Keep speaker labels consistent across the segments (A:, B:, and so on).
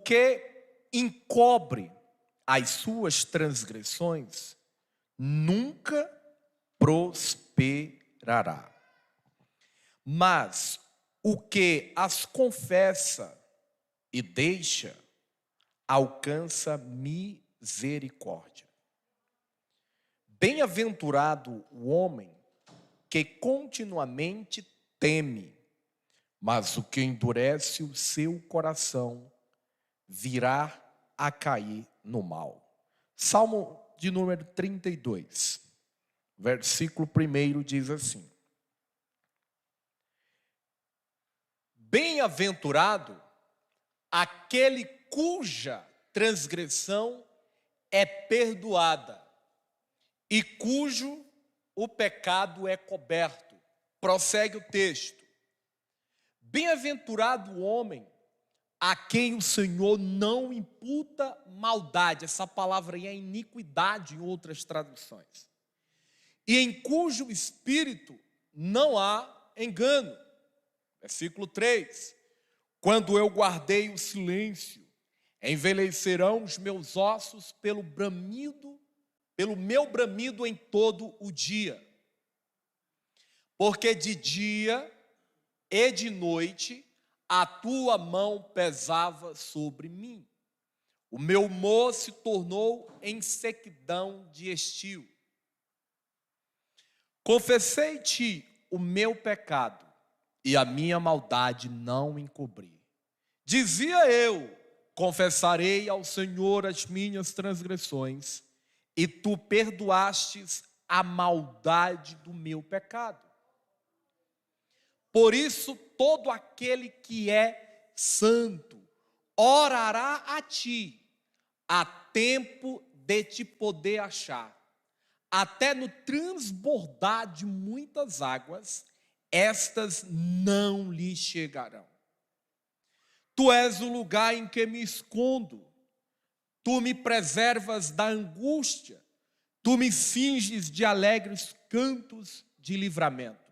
A: que encobre as suas transgressões nunca prosperará. Mas o que as confessa e deixa, alcança misericórdia. Bem-aventurado o homem que continuamente teme, mas o que endurece o seu coração virá a cair no mal. Salmo de número 32, versículo 1 diz assim: Bem-aventurado aquele cuja transgressão é perdoada e cujo o pecado é coberto. Prossegue o texto. Bem-aventurado o homem a quem o Senhor não imputa maldade. Essa palavra aí é iniquidade em outras traduções. E em cujo espírito não há engano. Versículo 3. Quando eu guardei o silêncio, envelhecerão os meus ossos pelo meu bramido em todo o dia. Porque de dia e de noite a tua mão pesava sobre mim. O meu humor se tornou em sequidão de estio. Confessei-te o meu pecado e a minha maldade não encobri. Dizia eu: confessarei ao Senhor as minhas transgressões, e tu perdoastes a maldade do meu pecado. Por isso, todo aquele que é santo orará a ti, a tempo de te poder achar. Até no transbordar de muitas águas, estas não lhe chegarão. Tu és o lugar em que me escondo, tu me preservas da angústia, tu me cinges de alegres cantos de livramento.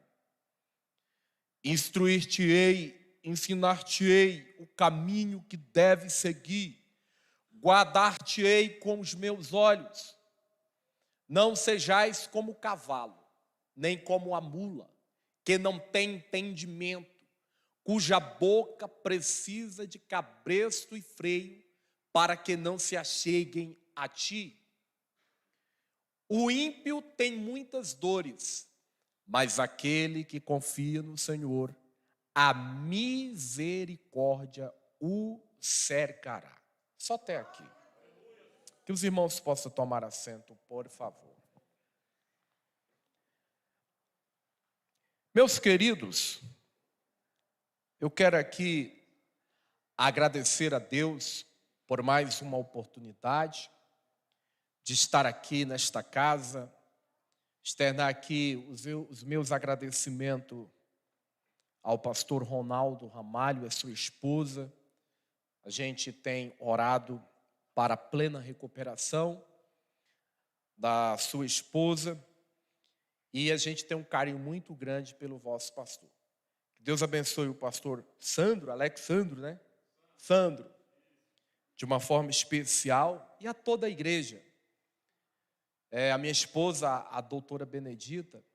A: Instruir-te-ei, ensinar-te-ei o caminho que deves seguir, guardar-te-ei com os meus olhos. Não sejais como o cavalo, nem como a mula, que não tem entendimento, cuja boca precisa de cabresto e freio, para que não se acheguem a ti. O ímpio tem muitas dores, mas aquele que confia no Senhor, a misericórdia o cercará. Só até aqui. Que os irmãos possam tomar assento, por favor. Meus queridos, eu quero aqui agradecer a Deus por mais uma oportunidade de estar aqui nesta casa, externar aqui os meus agradecimentos ao pastor Ronaldo Ramalho, a sua esposa. A gente tem orado para a plena recuperação da sua esposa e a gente tem um carinho muito grande pelo vosso pastor. Que Deus abençoe o pastor Alexandro, né? Sandro, de uma forma especial, e a toda a igreja. A minha esposa, a doutora Benedita,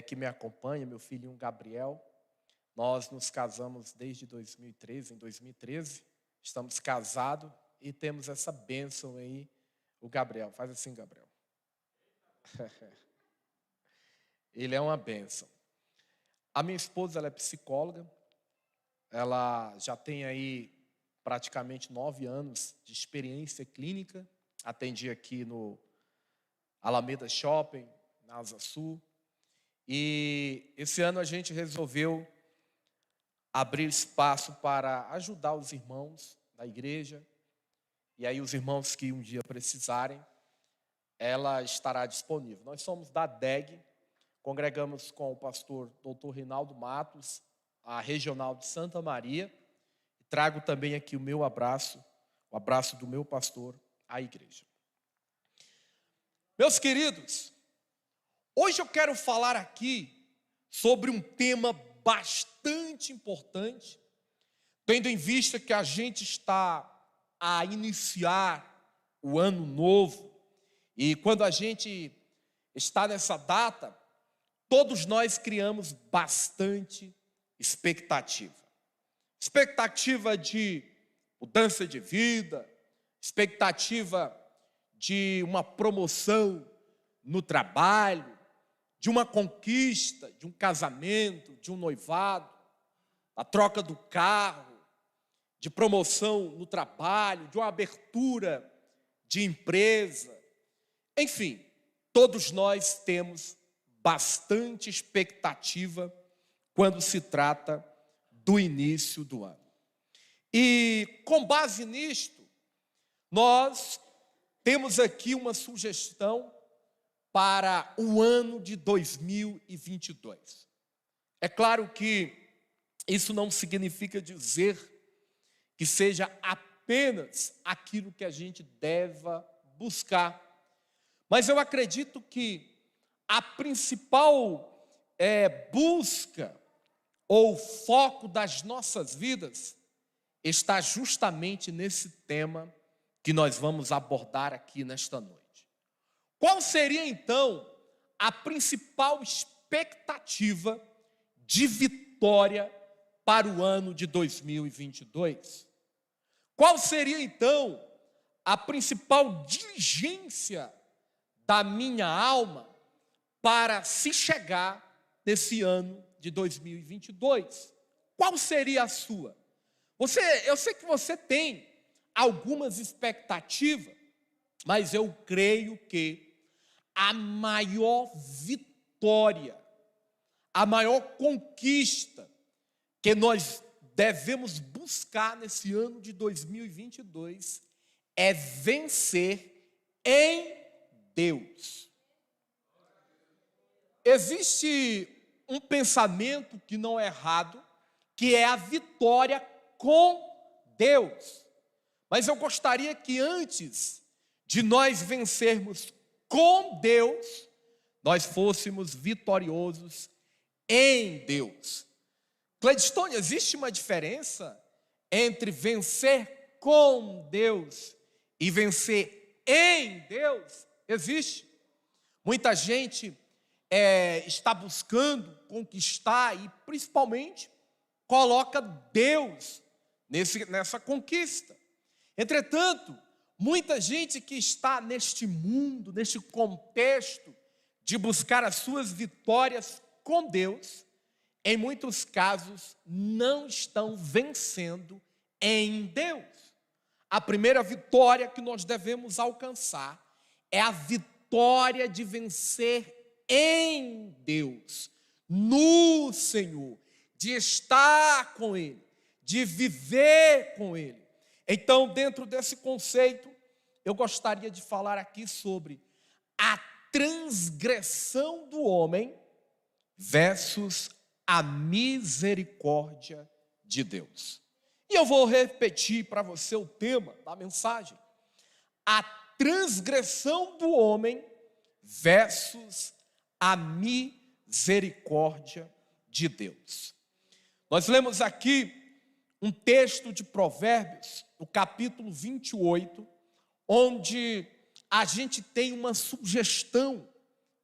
A: que me acompanha, meu filhinho Gabriel, nós nos casamos desde 2013, em 2013, estamos casados e temos essa bênção aí, o Gabriel. Faz assim, Gabriel. Ele é uma bênção. A minha esposa, ela é psicóloga, ela já tem aí praticamente 9 anos de experiência clínica, atendi aqui no Alameda Shopping, na Asa Sul, e esse ano a gente resolveu abrir espaço para ajudar os irmãos da igreja, e aí os irmãos que um dia precisarem, ela estará disponível. Nós somos da DEG, congregamos com o pastor Dr. Rinaldo Matos, a regional de Santa Maria, e trago também aqui o meu abraço, o abraço do meu pastor à igreja. Meus queridos, hoje eu quero falar aqui sobre um tema bastante importante, tendo em vista que a gente está a iniciar o ano novo, e quando a gente está nessa data, todos nós criamos bastante expectativa. Expectativa de mudança de vida, expectativa de uma promoção no trabalho, de uma conquista, de um casamento, de um noivado, a troca do carro, de promoção no trabalho, de uma abertura de empresa. Enfim, todos nós temos bastante expectativa quando se trata do início do ano. E com base nisto, nós temos aqui uma sugestão para o ano de 2022. É claro que isso não significa dizer que seja apenas aquilo que a gente deva buscar. Mas eu acredito que a principal busca ou foco das nossas vidas está justamente nesse tema que nós vamos abordar aqui nesta noite. Qual seria, então, a principal expectativa de vitória para o ano de 2022? Qual seria, então, a principal diligência da minha alma para se chegar nesse ano de 2022? Qual seria a sua? Eu sei que você tem algumas expectativas, mas eu creio que a maior vitória, a maior conquista que nós devemos buscar nesse ano de 2022 é vencer em Deus. Existe um pensamento que não é errado, que é a vitória com Deus. Mas eu gostaria que antes de nós vencermos com Deus, nós fôssemos vitoriosos em Deus. Gladstone, existe uma diferença entre vencer com Deus e vencer em Deus? Existe. Muita gente está buscando conquistar e principalmente coloca Deus nessa conquista. Entretanto, muita gente que está neste mundo, neste contexto de buscar as suas vitórias com Deus, em muitos casos não estão vencendo em Deus. A primeira vitória que nós devemos alcançar é a vitória de vencer em Deus, no Senhor, de estar com Ele, de viver com Ele. Então, dentro desse conceito, eu gostaria de falar aqui sobre a transgressão do homem versus a misericórdia de Deus. E eu vou repetir para você o tema da mensagem: a transgressão do homem versus a misericórdia de Deus. Nós lemos aqui um texto de Provérbios, no capítulo 28, onde a gente tem uma sugestão,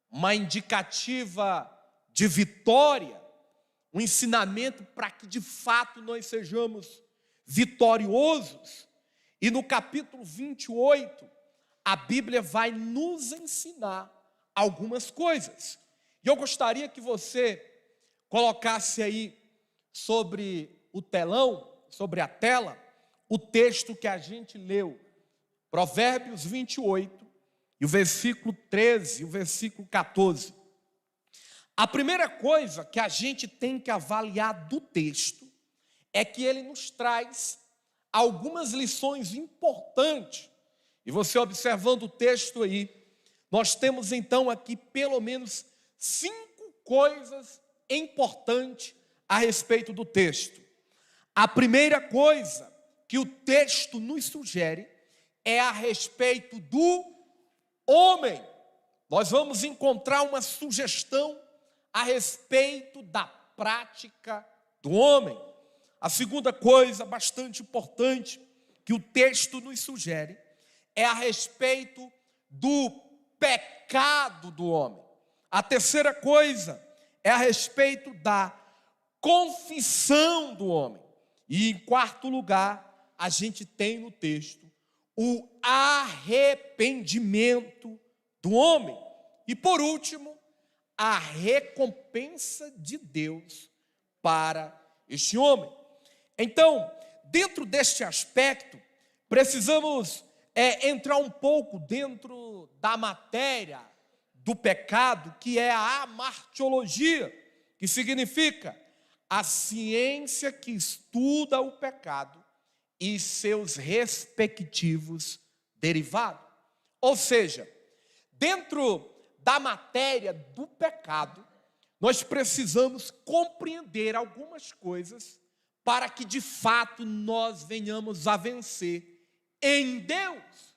A: uma indicativa de vitória, um ensinamento para que de fato nós sejamos vitoriosos. E no capítulo 28, a Bíblia vai nos ensinar algumas coisas. E eu gostaria que você colocasse aí sobre o telão, sobre a tela, o texto que a gente leu, Provérbios 28, e o versículo 13 e o versículo 14. A primeira coisa que a gente tem que avaliar do texto é que ele nos traz algumas lições importantes. E você observando o texto aí, nós temos então aqui pelo menos 5 coisas importantes a respeito do texto. A primeira coisa que o texto nos sugere é a respeito do homem. Nós vamos encontrar uma sugestão a respeito da prática do homem. A segunda coisa bastante importante que o texto nos sugere é a respeito do pecado do homem. A terceira coisa é a respeito da confissão do homem. E em quarto lugar, a gente tem no texto o arrependimento do homem. E por último, a recompensa de Deus para este homem. Então, dentro deste aspecto, precisamos entrar um pouco dentro da matéria do pecado, que é a amartiologia, que significa a ciência que estuda o pecado e seus respectivos derivados. Ou seja, dentro da matéria do pecado, nós precisamos compreender algumas coisas para que de fato nós venhamos a vencer em Deus.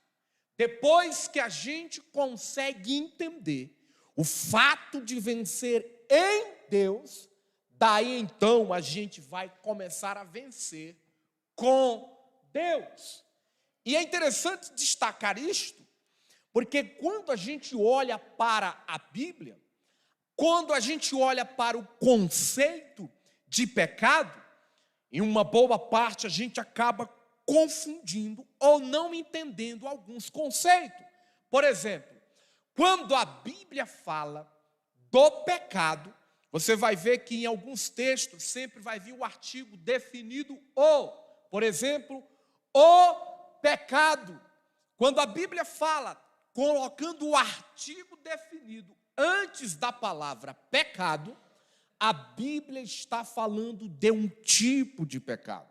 A: Depois que a gente consegue entender o fato de vencer em Deus, daí então a gente vai começar a vencer com Deus. E é interessante destacar isto, porque quando a gente olha para a Bíblia, quando a gente olha para o conceito de pecado, em uma boa parte a gente acaba confundindo ou não entendendo alguns conceitos. Por exemplo, quando a Bíblia fala do pecado, você vai ver que em alguns textos sempre vai vir o artigo definido o. Por exemplo, o pecado. Quando a Bíblia fala, colocando o artigo definido antes da palavra pecado, a Bíblia está falando de um tipo de pecado.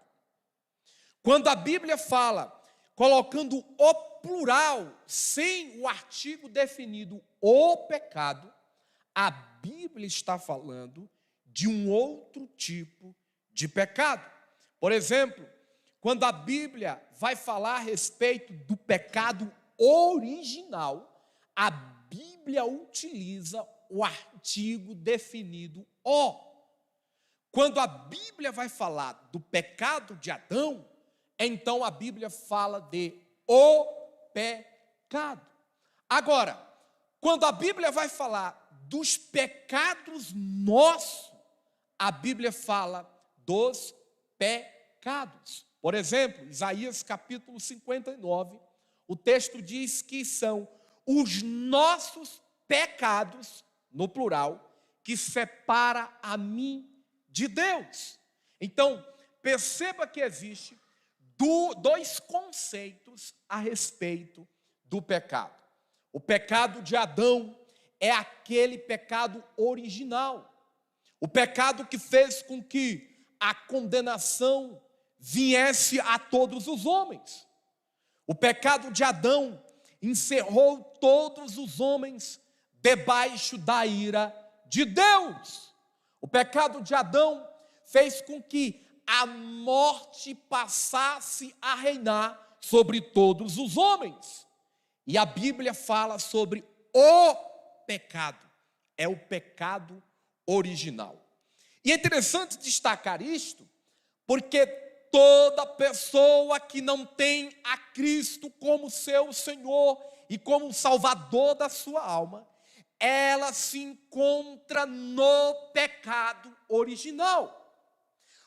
A: Quando a Bíblia fala, colocando o plural, sem o artigo definido, o pecado, a Bíblia está falando de um outro tipo de pecado. Por exemplo, quando a Bíblia vai falar a respeito do pecado original, a Bíblia utiliza o artigo definido o. Quando a Bíblia vai falar do pecado de Adão, então a Bíblia fala de o pecado. Agora, quando a Bíblia vai falar dos pecados nossos, a Bíblia fala dos pecados. Por exemplo, Isaías capítulo 59, o texto diz que são os nossos pecados, no plural, que separa a mim de Deus. Então, perceba que existe dois conceitos a respeito do pecado. O pecado de Adão é aquele pecado original. O pecado que fez com que a condenação viesse a todos os homens. O pecado de Adão encerrou todos os homens debaixo da ira de Deus. O pecado de Adão fez com que a morte passasse a reinar sobre todos os homens. E a Bíblia fala sobre o pecado. É o pecado original. E é interessante destacar isto, porque toda pessoa que não tem a Cristo como seu Senhor e como Salvador da sua alma, ela se encontra no pecado original.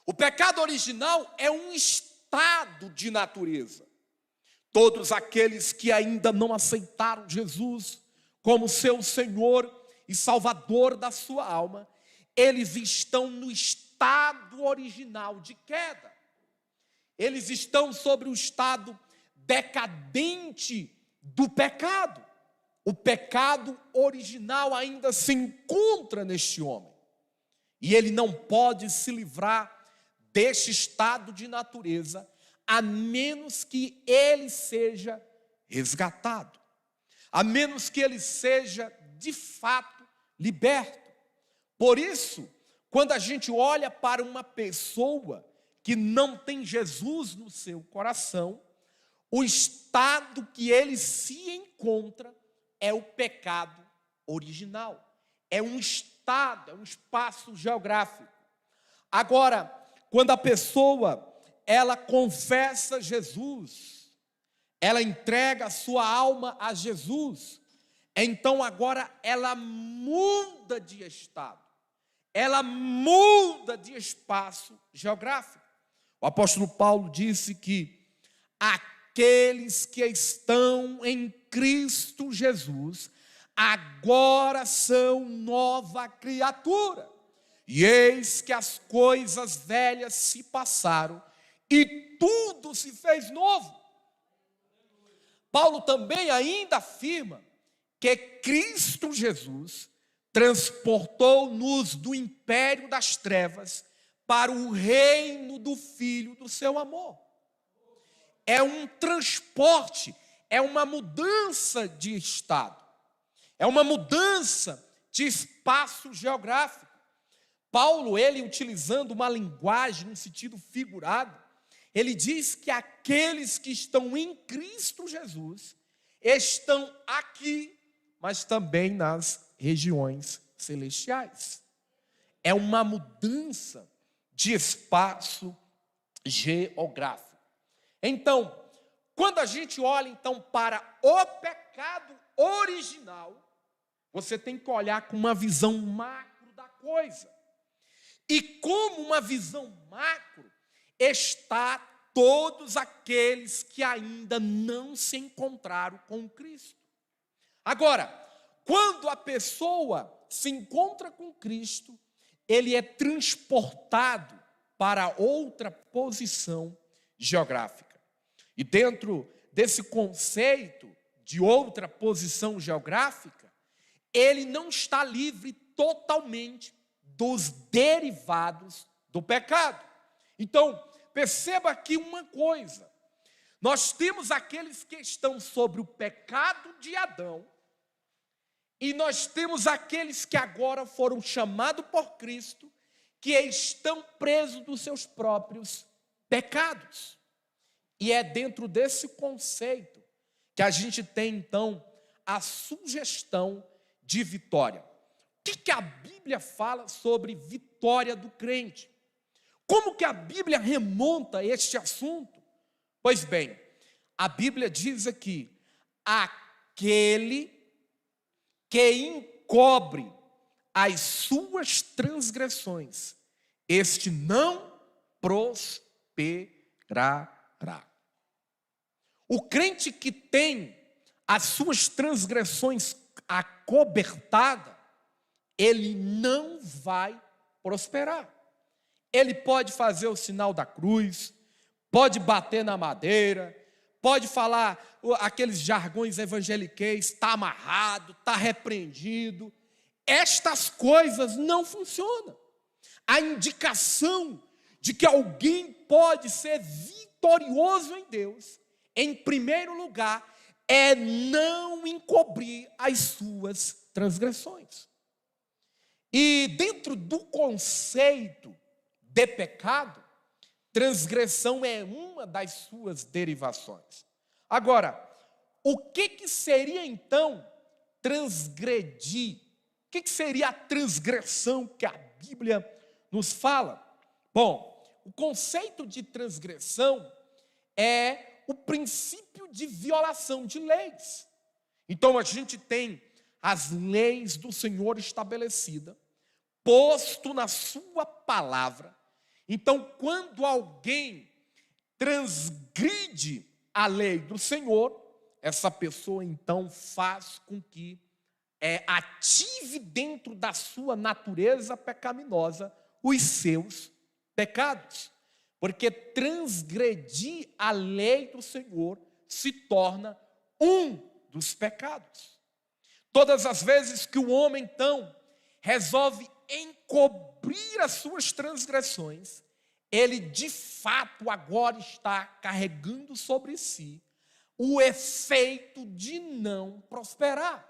A: O pecado original é um estado de natureza. Todos aqueles que ainda não aceitaram Jesus como seu Senhor e Salvador da sua alma, eles estão no estado original de queda. Eles estão sobre o estado decadente do pecado. O pecado original ainda se encontra neste homem. E ele não pode se livrar deste estado de natureza, a menos que ele seja resgatado, a menos que ele seja de fato liberto. Por isso, quando a gente olha para uma pessoa que não tem Jesus no seu coração, o estado que ele se encontra é o pecado original. É um estado, é um espaço geográfico. Agora, quando a pessoa, ela confessa Jesus, ela entrega a sua alma a Jesus, então agora ela muda de estado, ela muda de espaço geográfico. O apóstolo Paulo disse que aqueles que estão em Cristo Jesus agora são nova criatura. E eis que as coisas velhas se passaram e tudo se fez novo. Paulo também ainda afirma que Cristo Jesus transportou-nos do império das trevas para o reino do Filho do seu amor. É um transporte, é uma mudança de estado, é uma mudança de espaço geográfico. Paulo, ele utilizando uma linguagem no sentido figurado, ele diz que aqueles que estão em Cristo Jesus estão aqui, mas também nas regiões celestiais. É uma mudança de espaço geográfico. Então, quando a gente olha então para o pecado original, você tem que olhar com uma visão macro da coisa. E como uma visão macro, está todos aqueles que ainda não se encontraram com Cristo. Agora, quando a pessoa se encontra com Cristo, ele é transportado para outra posição geográfica. E dentro desse conceito de outra posição geográfica, ele não está livre totalmente dos derivados do pecado. Então, perceba aqui uma coisa: nós temos aqueles que estão sobre o pecado de Adão, e nós temos aqueles que agora foram chamados por Cristo, que estão presos dos seus próprios pecados. E é dentro desse conceito que a gente tem, então, a sugestão de vitória. O que a Bíblia fala sobre vitória do crente? Como que a Bíblia remonta este assunto? Pois bem, a Bíblia diz aqui: aquele que encobre as suas transgressões, este não prosperará. O crente que tem as suas transgressões acobertadas, ele não vai prosperar. Ele pode fazer o sinal da cruz, pode bater na madeira, pode falar aqueles jargões evangeliqueis, está amarrado, está repreendido. Estas coisas não funcionam. A indicação de que alguém pode ser vitorioso em Deus, em primeiro lugar, é não encobrir as suas transgressões. E dentro do conceito de pecado, transgressão é uma das suas derivações. Agora, o que seria então transgredir? O que seria a transgressão que a Bíblia nos fala? Bom, o conceito de transgressão é o princípio de violação de leis. Então a gente tem as leis do Senhor estabelecidas, posto na sua palavra. Então, quando alguém transgride a lei do Senhor, essa pessoa então faz com que ative dentro da sua natureza pecaminosa os seus pecados. Porque transgredir a lei do Senhor se torna um dos pecados. Todas as vezes que o homem então resolve encobrir as suas transgressões, ele de fato agora está carregando sobre si o efeito de não prosperar.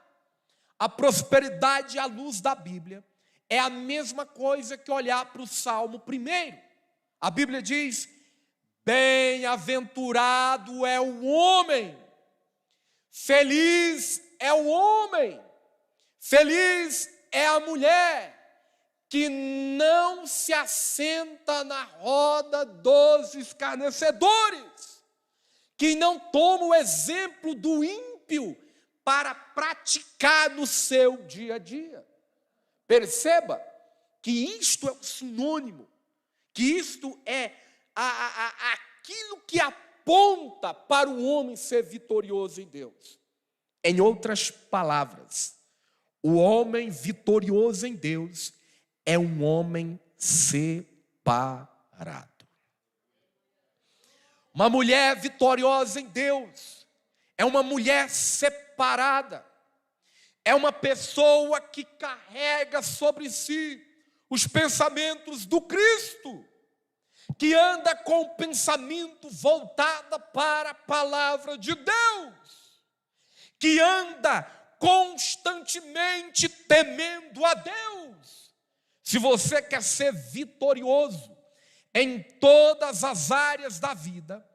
A: A prosperidade à luz da Bíblia é a mesma coisa que olhar para o Salmo 1. A Bíblia diz: bem-aventurado é o homem, feliz é o homem, feliz é a mulher que não se assenta na roda dos escarnecedores, que não toma o exemplo do ímpio para praticar no seu dia a dia. Perceba que isto é um sinônimo, que isto é aquilo que aponta para o homem ser vitorioso em Deus. Em outras palavras, o homem vitorioso em Deus é um homem separado. Uma mulher vitoriosa em Deus é uma mulher separada. É uma pessoa que carrega sobre si os pensamentos do Cristo, que anda com o pensamento voltado para a palavra de Deus, que anda constantemente temendo a Deus. Se você quer ser vitorioso em todas as áreas da vida,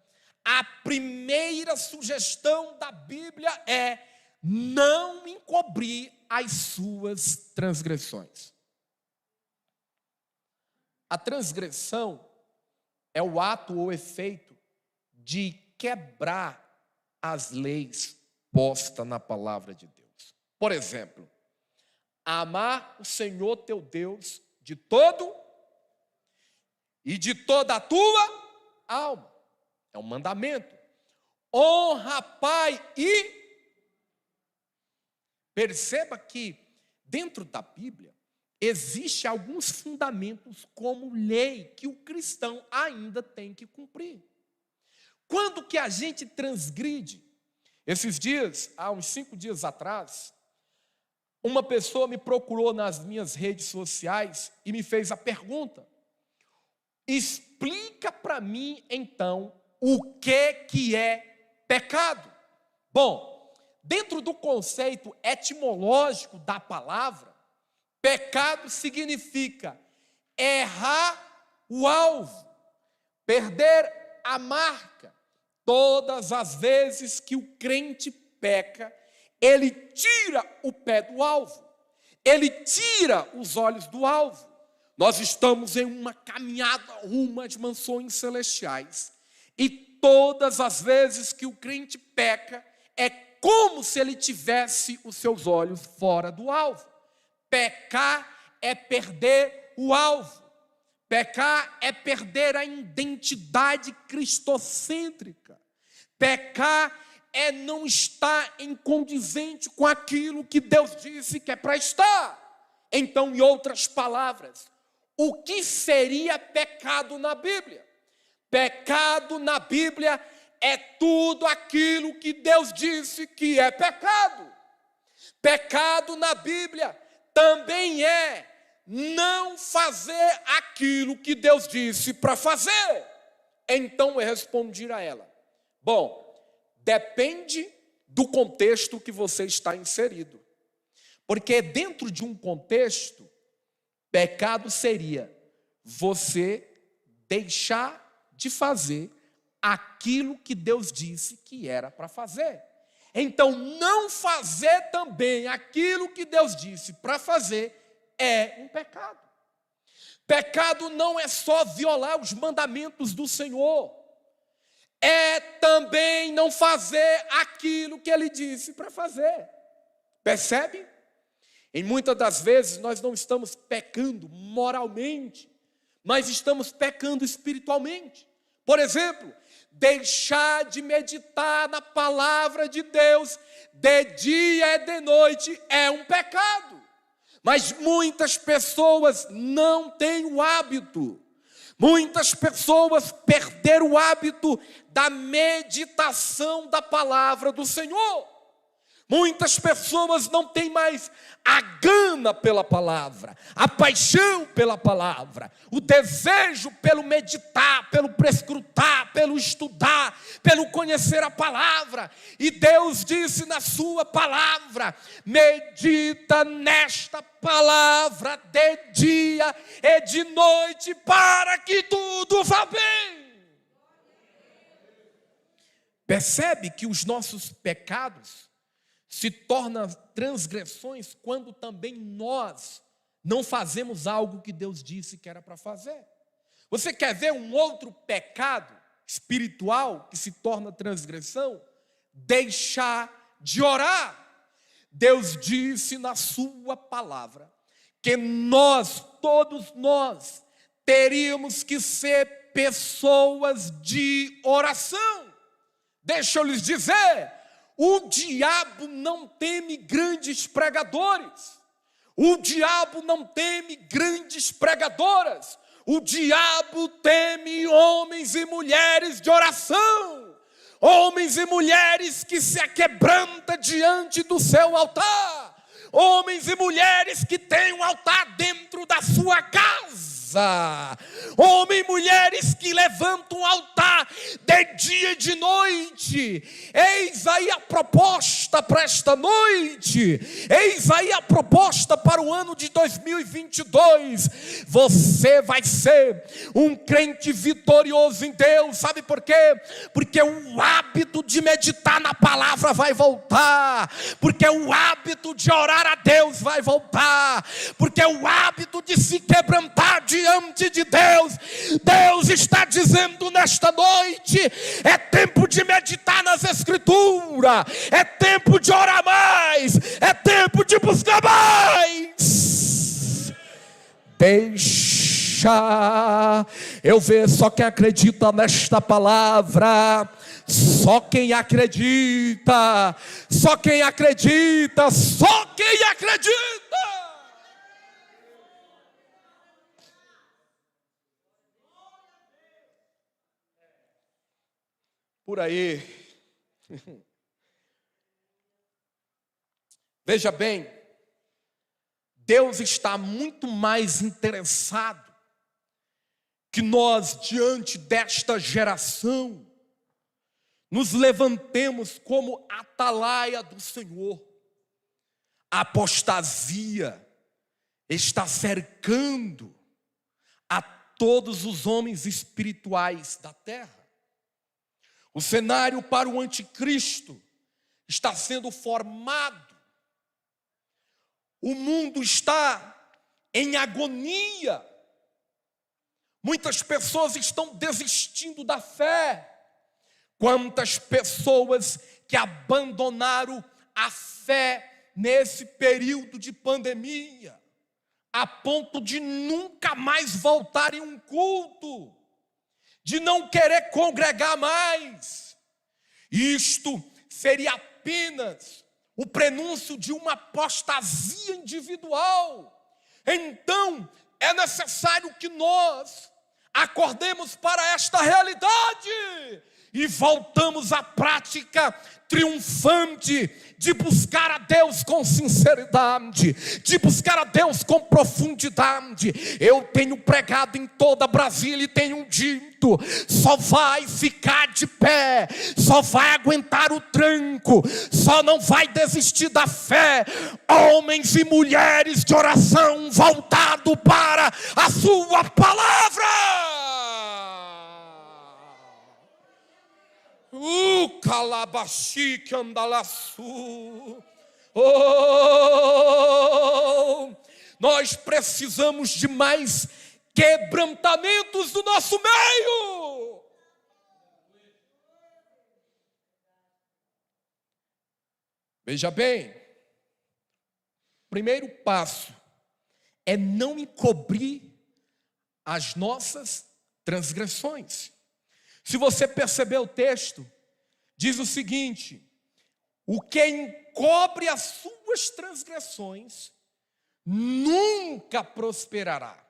A: a primeira sugestão da Bíblia é não encobrir as suas transgressões. A transgressão é o ato ou efeito de quebrar as leis postas na palavra de Deus. Por exemplo, amar o Senhor teu Deus de todo e de toda a tua alma. É um mandamento. Honra pai e... Perceba que dentro da Bíblia existem alguns fundamentos como lei que o cristão ainda tem que cumprir. Quando que a gente transgride? Esses dias, há uns 5 dias atrás, uma pessoa me procurou nas minhas redes sociais e me fez a pergunta: explica para mim então o que é pecado. Bom, dentro do conceito etimológico da palavra, pecado significa errar o alvo, perder a marca. Todas as vezes que o crente peca, ele tira o pé do alvo, ele tira os olhos do alvo. Nós estamos em uma caminhada rumo às mansões celestiais, e todas as vezes que o crente peca, é como se ele tivesse os seus olhos fora do alvo. Pecar é perder o alvo. Pecar é perder a identidade cristocêntrica. Pecar é não estar em condizente com aquilo que Deus disse que é para estar. Então, em outras palavras, o que seria pecado na Bíblia? Pecado na Bíblia é tudo aquilo que Deus disse que é pecado. Pecado na Bíblia também é não fazer aquilo que Deus disse para fazer. Então eu respondi a ela: bom, depende do contexto que você está inserido. Porque dentro de um contexto, pecado seria você deixar de fazer aquilo que Deus disse que era para fazer. Então, não fazer também aquilo que Deus disse para fazer é um pecado. Pecado não é só violar os mandamentos do Senhor, é também não fazer aquilo que Ele disse para fazer. Percebe? Em muitas das vezes nós não estamos pecando moralmente, mas estamos pecando espiritualmente. Por exemplo, deixar de meditar na palavra de Deus de dia e de noite é um pecado. Mas muitas pessoas não têm o hábito. Muitas pessoas perderam o hábito da meditação da palavra do Senhor. Muitas pessoas não têm mais a gana pela palavra, a paixão pela palavra, o desejo pelo meditar, pelo prescrutar, pelo estudar, pelo conhecer a palavra. E Deus disse na sua palavra: medita nesta palavra de dia e de noite, para que tudo vá bem. Percebe que os nossos pecados se tornam transgressões quando também nós não fazemos algo que Deus disse que era para fazer. Você quer ver um outro pecado espiritual que se torna transgressão? Deixar de orar. Deus disse na sua palavra que todos nós, teríamos que ser pessoas de oração. Deixa eu lhes dizer, o diabo não teme grandes pregadores. O diabo não teme grandes pregadoras. O diabo teme homens e mulheres de oração. Homens e mulheres que se aquebrantam diante do seu altar. Homens e mulheres que têm um altar dentro da sua casa. Homens e mulheres que levantam um altar de dia e de noite. Eis aí a proposta para esta noite. Eis aí a proposta para o ano de 2022. Você vai ser um crente vitorioso em Deus. Sabe por quê? Porque o hábito de meditar na palavra vai voltar. Porque o hábito de orar a Deus vai voltar. Porque o hábito de se quebrantar diante de Deus. Deus está dizendo nesta noite: é tempo de meditar nas Escrituras, é tempo de orar mais, é tempo de buscar mais. Deixa eu ver só quem acredita nesta palavra. Só quem acredita, só quem acredita, só quem acredita. Por aí. Veja bem, Deus está muito mais interessado que nós, diante desta geração, nos levantemos como atalaia do Senhor. A apostasia está cercando a todos os homens espirituais da terra. O cenário para o anticristo está sendo formado. O mundo está em agonia. Muitas pessoas estão desistindo da fé. Quantas pessoas que abandonaram a fé nesse período de pandemia, a ponto de nunca mais voltar em um culto, de não querer congregar mais. Isto seria apenas o prenúncio de uma apostasia individual. Então, é necessário que nós acordemos para esta realidade e voltamos à prática triunfante de buscar a Deus com sinceridade, de buscar a Deus com profundidade. Eu tenho pregado em toda Brasília e tenho dito: só vai ficar de pé, só vai aguentar o tranco, só não vai desistir da fé homens e mulheres de oração voltado para a sua palavra. Calabaxi que andalaçu. Nós precisamos de mais quebrantamentos do nosso meio. Veja bem, o primeiro passo é não encobrir as nossas transgressões. Se você perceber o texto, diz o seguinte: o que encobre as suas transgressões nunca prosperará.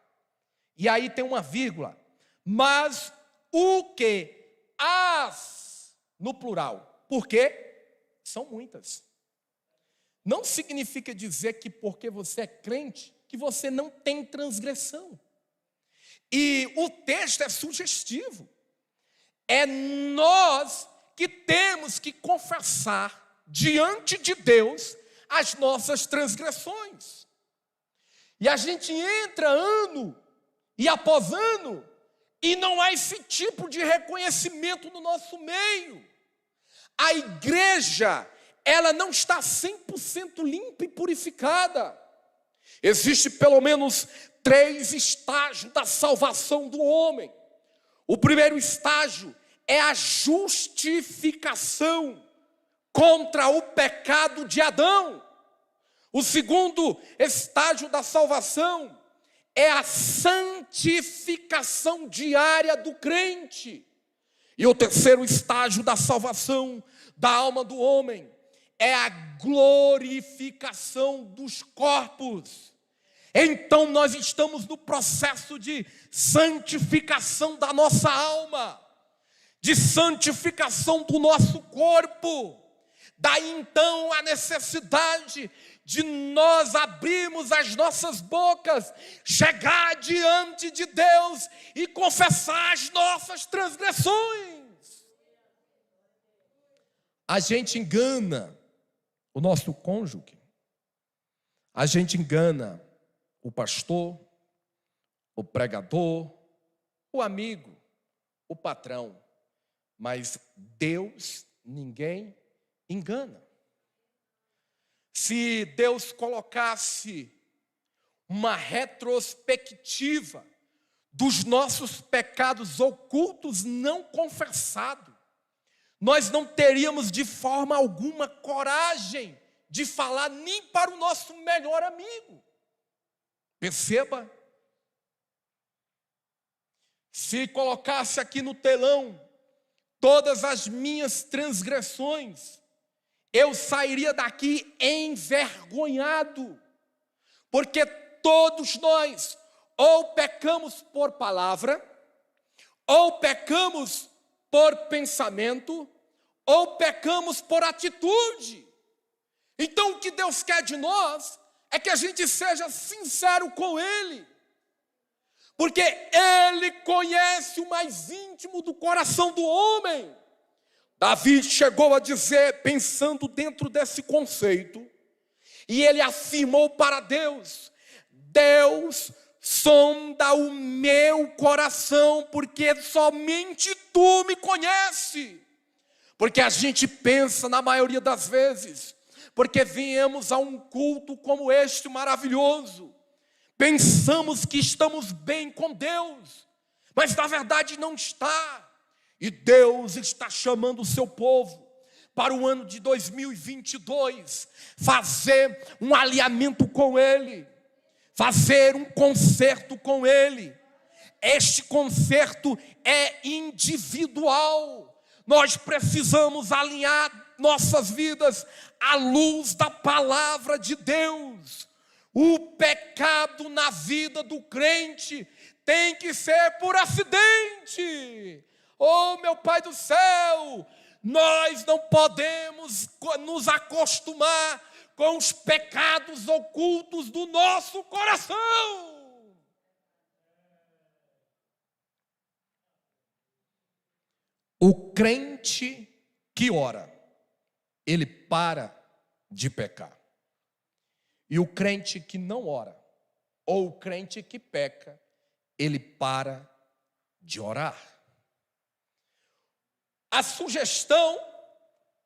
A: E aí tem uma vírgula. Mas o que as, no plural. Por quê? São muitas. Não significa dizer que porque você é crente, que você não tem transgressão. E o texto é sugestivo. É nós que temos que confessar diante de Deus as nossas transgressões. E a gente entra ano e após ano e não há esse tipo de reconhecimento no nosso meio. A igreja, ela não está 100% limpa e purificada. Existe pelo menos 3 estágios da salvação do homem. O primeiro estágio é a justificação contra o pecado de Adão. O segundo estágio da salvação é a santificação diária do crente. E o terceiro estágio da salvação da alma do homem é a glorificação dos corpos. Então nós estamos no processo de santificação da nossa alma, de santificação do nosso corpo. Daí então a necessidade de nós abrirmos as nossas bocas, chegar diante de Deus e confessar as nossas transgressões. A gente engana o nosso cônjuge, a gente engana o pastor, o pregador, o amigo, o patrão, mas Deus ninguém engana. Se Deus colocasse uma retrospectiva dos nossos pecados ocultos não confessados, nós não teríamos de forma alguma coragem de falar nem para o nosso melhor amigo. Perceba? Se colocasse aqui no telão todas as minhas transgressões, eu sairia daqui envergonhado, porque todos nós ou pecamos por palavra, ou pecamos por pensamento, ou pecamos por atitude. Então o que Deus quer de nós é que a gente seja sincero com Ele, porque Ele conhece o mais íntimo do coração do homem. Davi chegou a dizer, pensando dentro desse conceito, e ele afirmou para Deus: Deus, sonda o meu coração, porque somente Tu me conheces. Porque a gente pensa, na maioria das vezes, porque viemos a um culto como este maravilhoso, pensamos que estamos bem com Deus, mas na verdade não está. E Deus está chamando o seu povo para o ano de 2022, fazer um alinhamento com Ele, fazer um concerto com Ele. Este concerto é individual. Nós precisamos alinhar nossas vidas à luz da palavra de Deus. O pecado na vida do crente tem que ser por acidente. Oh, meu Pai do céu, nós não podemos nos acostumar com os pecados ocultos do nosso coração. O crente que ora, ele para de pecar. E o crente que não ora, ou o crente que peca, ele para de orar. A sugestão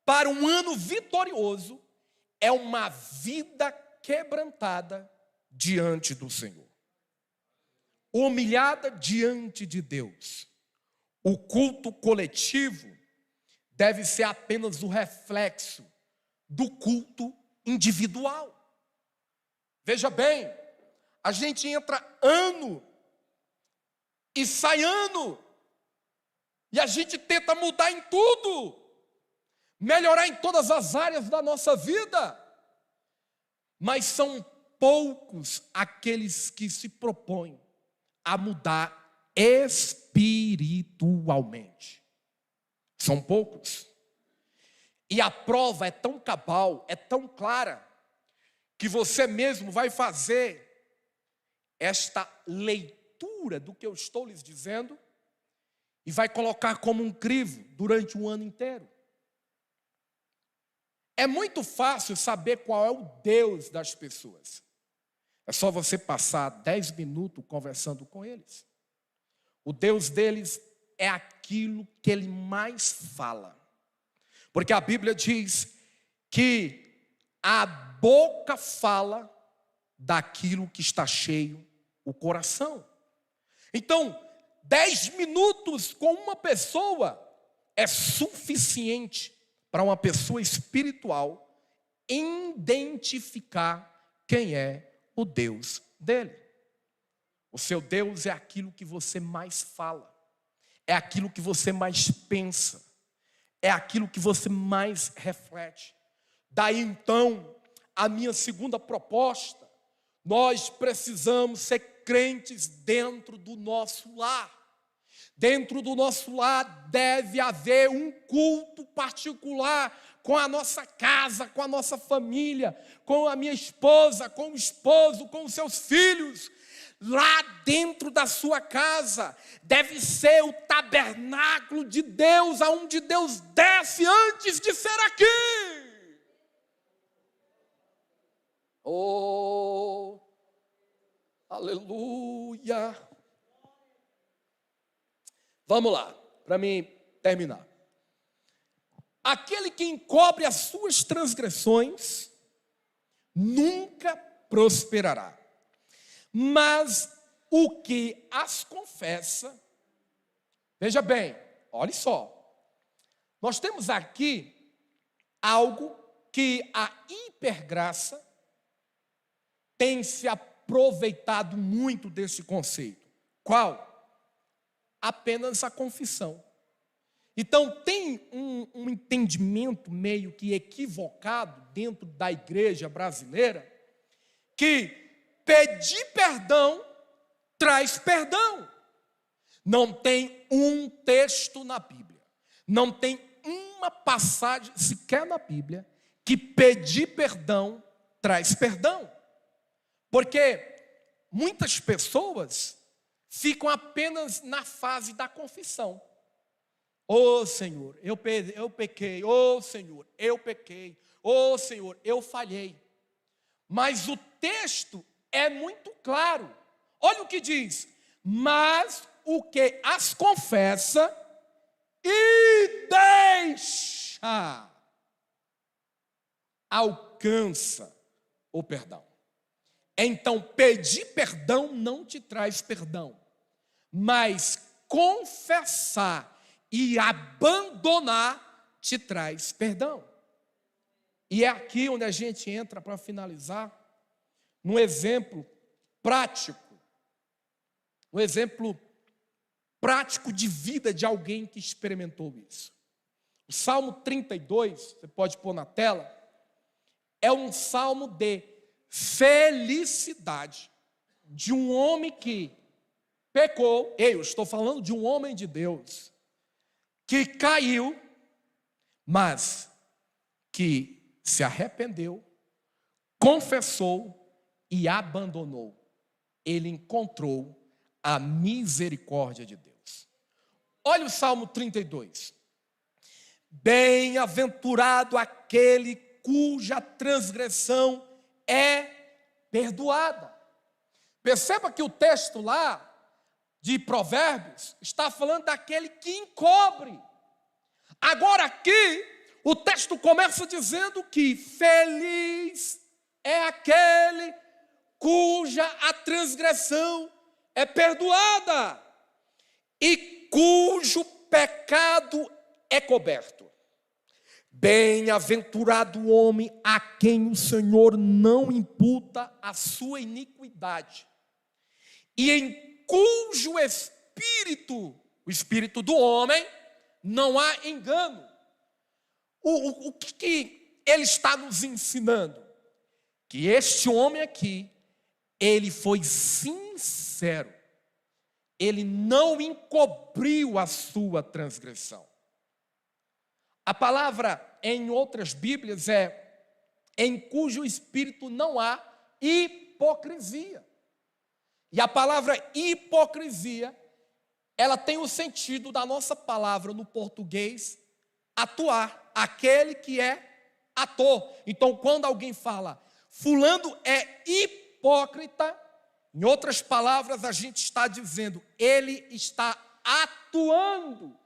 A: para um ano vitorioso é uma vida quebrantada diante do Senhor, humilhada diante de Deus. O culto coletivo deve ser apenas o reflexo do culto individual. Veja bem, a gente entra ano e sai ano, e a gente tenta mudar em tudo, melhorar em todas as áreas da nossa vida, mas são poucos aqueles que se propõem a mudar espiritualmente. São poucos. E a prova é tão cabal, é tão clara, que você mesmo vai fazer esta leitura do que eu estou lhes dizendo e vai colocar como um crivo durante um ano inteiro. É muito fácil saber qual é o Deus das pessoas. É só você passar 10 minutos conversando com eles. O Deus deles é aquilo que ele mais fala. Porque a Bíblia diz que a boca fala daquilo que está cheio o coração. Então, 10 minutos com uma pessoa é suficiente para uma pessoa espiritual identificar quem é o Deus dele. O seu Deus é aquilo que você mais fala, é aquilo que você mais pensa, é aquilo que você mais reflete. Daí então, a minha segunda proposta, nós precisamos ser crentes dentro do nosso lar. Dentro do nosso lar deve haver um culto particular com a nossa casa, com a nossa família, com a minha esposa, com o esposo, com os seus filhos. Lá dentro da sua casa deve ser o tabernáculo de Deus, aonde Deus desce antes de ser aqui. Oh, aleluia. Vamos lá, para mim terminar. Aquele que encobre as suas transgressões nunca prosperará, mas o que as confessa, veja bem, olhe só, nós temos aqui algo que a hipergraça tem se aproveitado muito desse conceito. Qual? Apenas a confissão. Então tem um entendimento meio que equivocado dentro da igreja brasileira, que pedir perdão traz perdão. Não tem um texto na Bíblia, não tem uma passagem sequer na Bíblia que pedir perdão traz perdão. Porque muitas pessoas ficam apenas na fase da confissão. Ô Senhor, eu pequei. Ô Senhor, eu pequei. Ô Senhor, eu falhei. Mas o texto é muito claro. Olha o que diz. Mas o que as confessa e deixa alcança o perdão. Então, pedir perdão não te traz perdão, mas confessar e abandonar te traz perdão. E é aqui onde a gente entra para finalizar, num exemplo prático, de vida de alguém que experimentou isso. O Salmo 32, você pode pôr na tela, é um salmo de felicidade de um homem que pecou. Eu estou falando de um homem de Deus que caiu, mas que se arrependeu, confessou e abandonou. Ele encontrou a misericórdia de Deus. Olha o Salmo 32. Bem-aventurado aquele cuja transgressão é perdoada. Perceba que o texto lá de Provérbios está falando daquele que encobre. Agora aqui, o texto começa dizendo que feliz é aquele cuja a transgressão é perdoada e cujo pecado é coberto. Bem-aventurado o homem a quem o Senhor não imputa a sua iniquidade e em cujo espírito, o espírito do homem, não há engano. O que ele está nos ensinando? Que este homem aqui, ele foi sincero, ele não encobriu a sua transgressão. A palavra em outras Bíblias é em cujo espírito não há hipocrisia. E a palavra hipocrisia, ela tem o sentido da nossa palavra no português, atuar, aquele que é ator. Então, quando alguém fala, fulano é hipócrita, em outras palavras, a gente está dizendo, ele está atuando.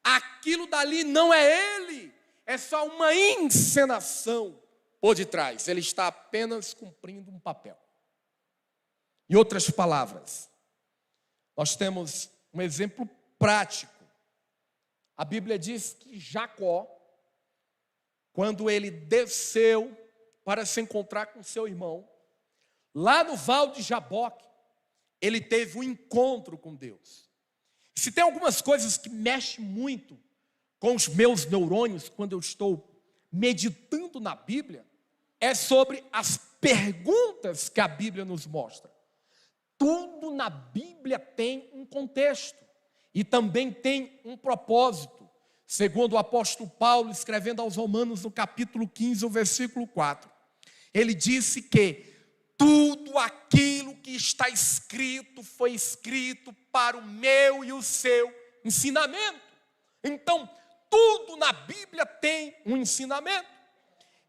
A: Aquilo dali não é ele, é só uma encenação por detrás. Ele está apenas cumprindo um papel. Em outras palavras, nós temos um exemplo prático. A Bíblia diz que Jacó, quando ele desceu para se encontrar com seu irmão, lá no Val de Jaboque, ele teve um encontro com Deus. Se tem algumas coisas que mexem muito com os meus neurônios quando eu estou meditando na Bíblia, é sobre as perguntas que a Bíblia nos mostra. Tudo na Bíblia tem um contexto e também tem um propósito. Segundo o apóstolo Paulo, escrevendo aos Romanos, no capítulo 15, o versículo 4, ele disse que tudo aquilo que está escrito foi escrito para o meu e o seu ensinamento. Então, tudo na Bíblia tem um ensinamento.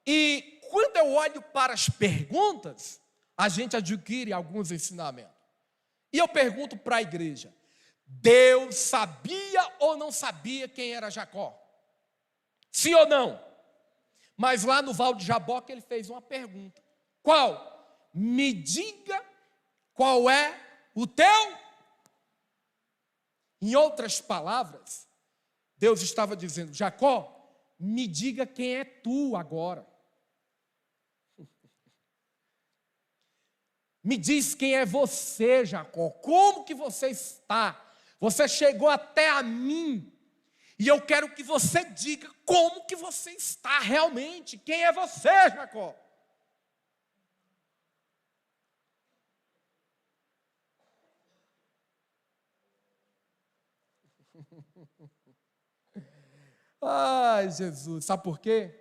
A: E quando eu olho para as perguntas, a gente adquire alguns ensinamentos. E eu pergunto para a igreja: Deus sabia ou não sabia quem era Jacó? Sim ou não? Mas lá no Val de Jaboque ele fez uma pergunta. Qual? Me diga qual é o teu? Em outras palavras, Deus estava dizendo: Jacó, me diga quem é tu agora. Me diz quem é você, Jacó. Como que você está? Você chegou até a mim. E eu quero que você diga como que você está realmente. Quem é você, Jacó? Ai, Jesus, sabe por quê?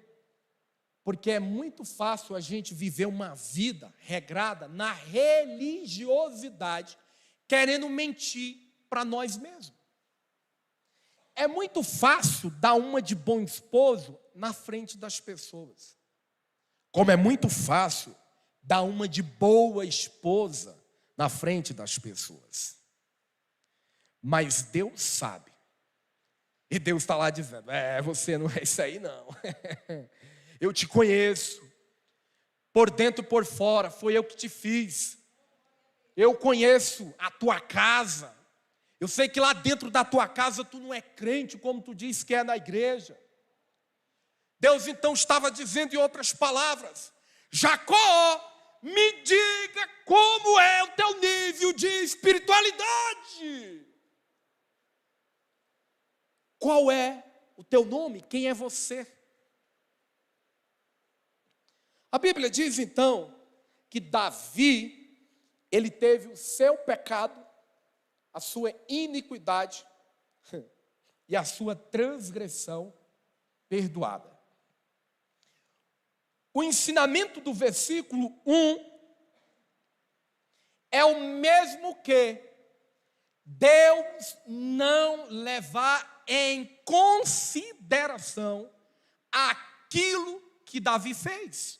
A: Porque é muito fácil a gente viver uma vida regrada na religiosidade, querendo mentir para nós mesmos. É muito fácil dar uma de bom esposo na frente das pessoas. Como é muito fácil dar uma de boa esposa na frente das pessoas. Mas Deus sabe. E Deus está lá dizendo: você não é isso aí não. Eu te conheço. Por dentro e por fora, foi eu que te fiz. Eu conheço a tua casa. Eu sei que lá dentro da tua casa tu não é crente, como tu diz que é na igreja. Deus então estava dizendo em outras palavras: Jacó, me diga como é o teu nível de espiritualidade. Qual é o teu nome? Quem é você? A Bíblia diz então que Davi, ele teve o seu pecado, a sua iniquidade e a sua transgressão perdoada. O ensinamento do versículo 1 é o mesmo que Deus não levar em consideração aquilo que Davi fez.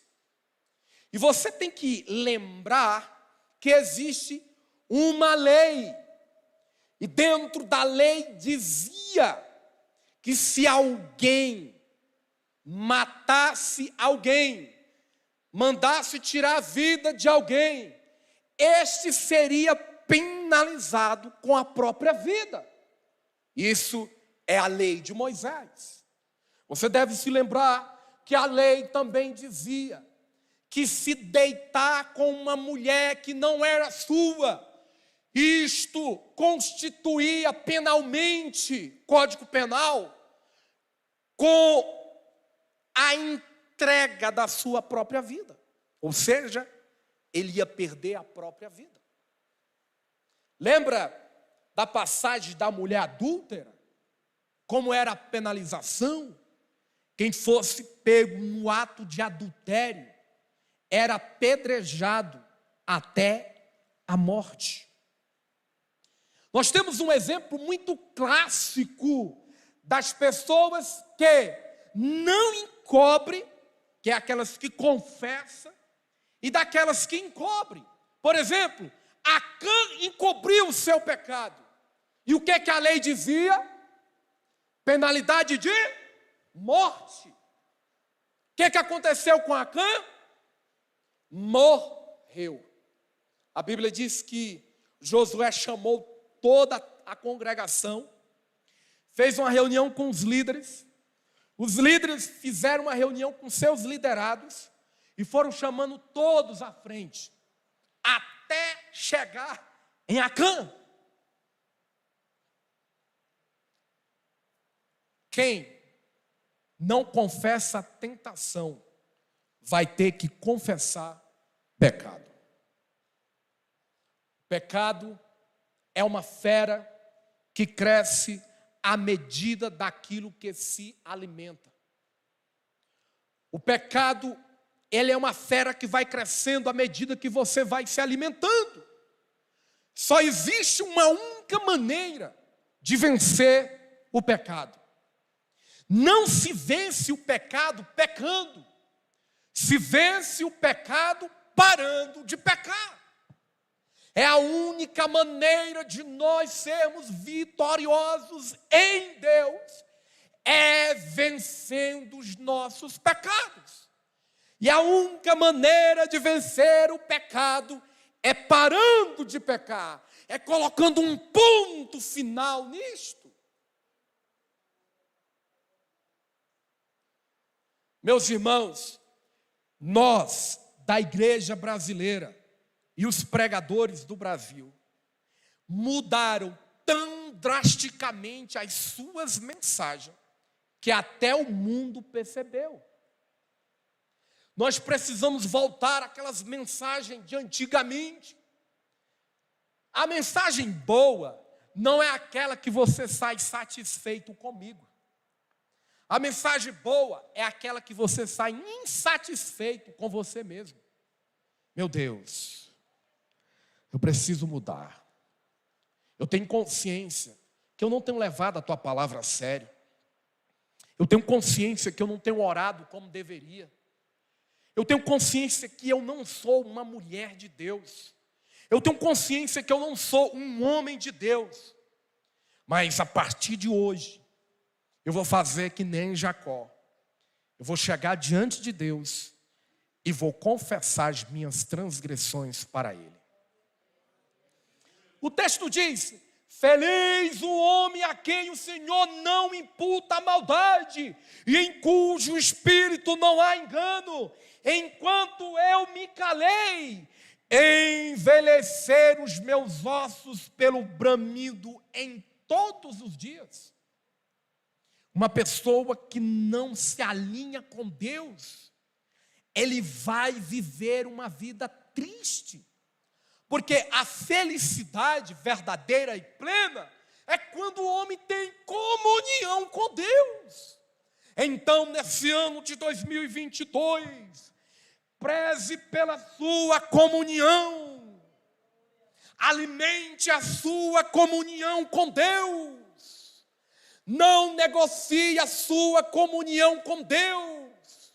A: E você tem que lembrar que existe uma lei. E dentro da lei dizia que se alguém matasse alguém, mandasse tirar a vida de alguém, este seria penalizado com a própria vida. Isso é a lei de Moisés. Você deve se lembrar que a lei também dizia que se deitar com uma mulher que não era sua, isto constituía penalmente, Código Penal, com a entrega da sua própria vida. Ou seja, ele ia perder a própria vida. Lembra da passagem da mulher adúltera? Como era a penalização? Quem fosse pego no ato de adultério era apedrejado até a morte. Nós temos um exemplo muito clássico das pessoas que não encobrem, que é aquelas que confessam, e daquelas que encobrem. Por exemplo, Acã encobriu o seu pecado. E o que a lei dizia? Penalidade de morte. O que aconteceu com Acã? Morreu. A Bíblia diz que Josué chamou toda a congregação, fez uma reunião com os líderes fizeram uma reunião com seus liderados e foram chamando todos à frente, até chegar em Acã. Quem não confessa a tentação vai ter que confessar pecado. Pecado é uma fera que cresce à medida daquilo que se alimenta. O pecado, ele é uma fera que vai crescendo à medida que você vai se alimentando. Só existe uma única maneira de vencer o pecado. Não se vence o pecado pecando. Se vence o pecado parando de pecar. É a única maneira de nós sermos vitoriosos em Deus, é vencendo os nossos pecados. E a única maneira de vencer o pecado é parando de pecar, é colocando um ponto final nisto. Meus irmãos, nós da igreja brasileira e os pregadores do Brasil mudaram tão drasticamente as suas mensagens que até o mundo percebeu. Nós precisamos voltar àquelas mensagens de antigamente. A mensagem boa não é aquela que você sai satisfeito comigo. A mensagem boa é aquela que você sai insatisfeito com você mesmo. Meu Deus, eu preciso mudar. Eu tenho consciência que eu não tenho levado a tua palavra a sério. Eu tenho consciência que eu não tenho orado como deveria. Eu tenho consciência que eu não sou uma mulher de Deus. Eu tenho consciência que eu não sou um homem de Deus. Mas a partir de hoje, eu vou fazer que nem Jacó. Eu vou chegar diante de Deus e vou confessar as minhas transgressões para Ele. O texto diz: feliz o homem a quem o Senhor não imputa a maldade e em cujo espírito não há engano. Enquanto eu me calei, envelhecer os meus ossos pelo bramido em todos os dias. Uma pessoa que não se alinha com Deus, ele vai viver uma vida triste. Porque a felicidade verdadeira e plena é quando o homem tem comunhão com Deus. Então, nesse ano de 2022, preze pela sua comunhão. Alimente a sua comunhão com Deus. Não negocie a sua comunhão com Deus.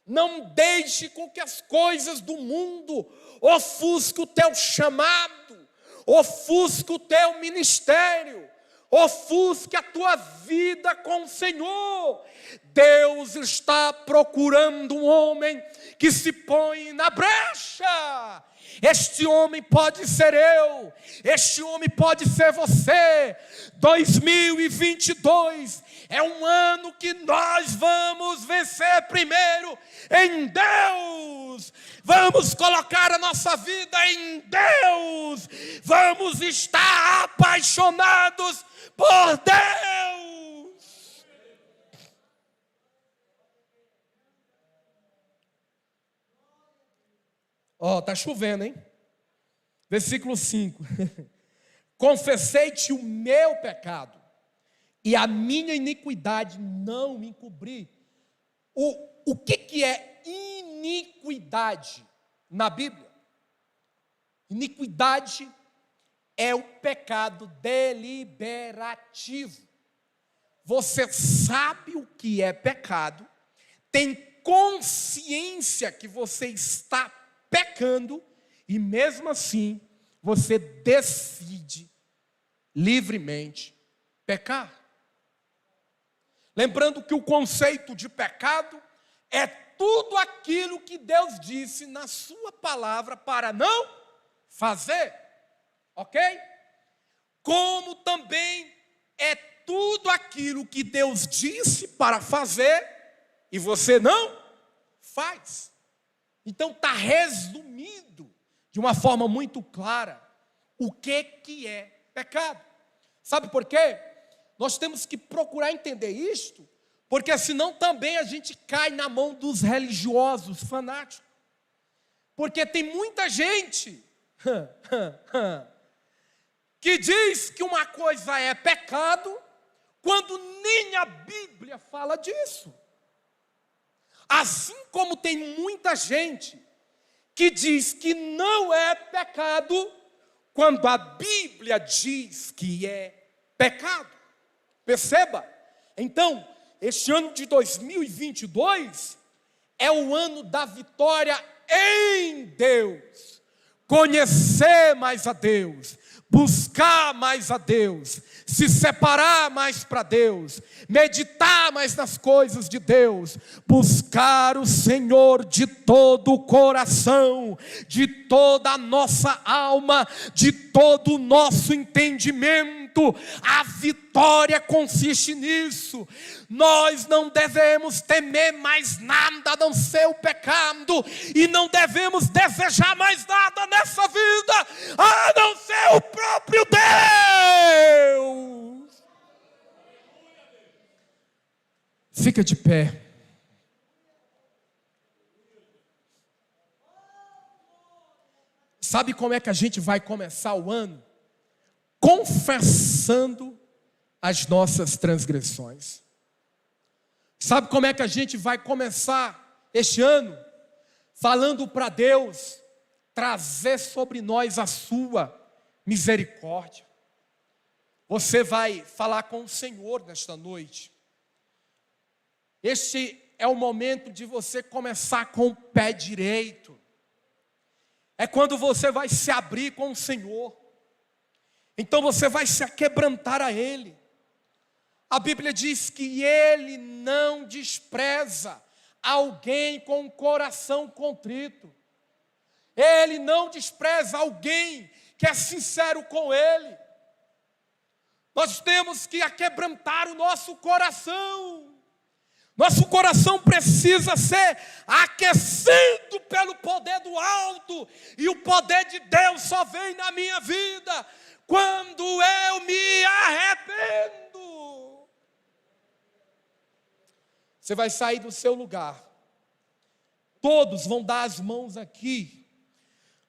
A: Não deixe com que as coisas do mundo ofusque o teu chamado, ofusque o teu ministério, ofusque a tua vida com o Senhor. Deus está procurando um homem que se põe na brecha. Este homem pode ser eu, este homem pode ser você. 2022 é um ano que nós vamos vencer primeiro em Deus. Vamos colocar a nossa vida em Deus. Vamos estar apaixonados por Deus. Tá chovendo, hein? Versículo 5. Confessei-te o meu pecado e a minha iniquidade não me encobri. O que é iniquidade na Bíblia? Iniquidade é o pecado deliberativo. Você sabe o que é pecado, tem consciência que você está pecando e mesmo assim você decide livremente pecar. Lembrando que o conceito de pecado é tudo aquilo que Deus disse na sua palavra para não fazer, ok? Como também é tudo aquilo que Deus disse para fazer e você não faz. Então está resumido de uma forma muito clara o que é pecado. Sabe por quê? Nós temos que procurar entender isto, porque senão também a gente cai na mão dos religiosos fanáticos. Porque tem muita gente que diz que uma coisa é pecado, quando nem a Bíblia fala disso. Assim como tem muita gente que diz que não é pecado, quando a Bíblia diz que é pecado. Perceba? Então, este ano de 2022 é o ano da vitória em Deus. Conhecer mais a Deus, buscar mais a Deus, se separar mais para Deus, meditar mais nas coisas de Deus, buscar o Senhor de todo o coração, de toda a nossa alma, de todo o nosso entendimento. A vitória consiste nisso. Nós não devemos temer mais nada a não ser o pecado, e não devemos desejar mais nada nessa vida a não ser o próprio Deus. Fica de pé. Sabe como é que a gente vai começar o ano? Confessando as nossas transgressões. Sabe como é que a gente vai começar este ano? Falando para Deus trazer sobre nós a sua misericórdia. Você vai falar com o Senhor nesta noite. Este é o momento de você começar com o pé direito. É quando você vai se abrir com o Senhor. Então você vai se aquebrantar a Ele. A Bíblia diz que Ele não despreza alguém com o coração contrito. Ele não despreza alguém que é sincero com Ele. Nós temos que aquebrantar o nosso coração. Nosso coração precisa ser aquecido pelo poder do alto. E o poder de Deus só vem na minha vida quando eu me arrependo. Você vai sair do seu lugar. Todos vão dar as mãos aqui.